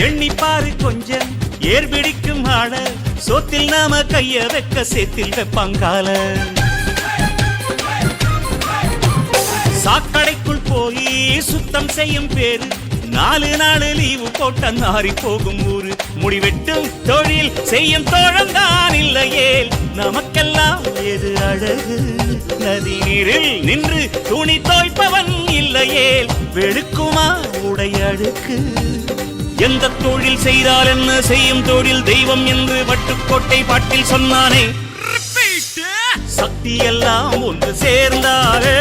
எண்ணிப்பாரு கொஞ்சம் ஏர் பிடிக்கும் ஆள சோத்தில் நாம கைய வைக்க சேத்தில் வைப்பாங்கால சாக்கடைக்குள் போய் சுத்தம் செய்யும் பேரு 4 நாள் லீவு போட்ட நாரி போகும் ஊரு முடிவெட்டும் தொழில் செய்யும் தோழந்தான் இல்லையே நமக்கெல்லாம் எது அழகு நதி நீரில் நின்று துணி தோய்ப்பவன் இல்லையே வெளுக்குமா உடை அழுக்கு எந்த தொழில் செய்தால் என்ன செய்யும் தொழில் தெய்வம் என்று வட்டுக்கோட்டை பாட்டில் சொன்னானே சக்தி எல்லாம் ஒன்று சேர்ந்தாரே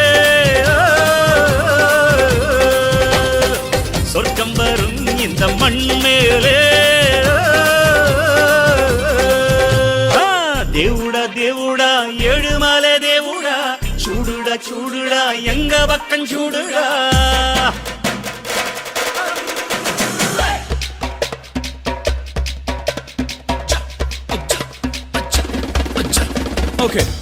சொர்க்கம் வரும் இந்த மண் மேலே தேவுடா தேவுடா ஏழுமலை தேவுடா சூடுடா சூடுடா எங்க பக்கம் சூடுடா Okay.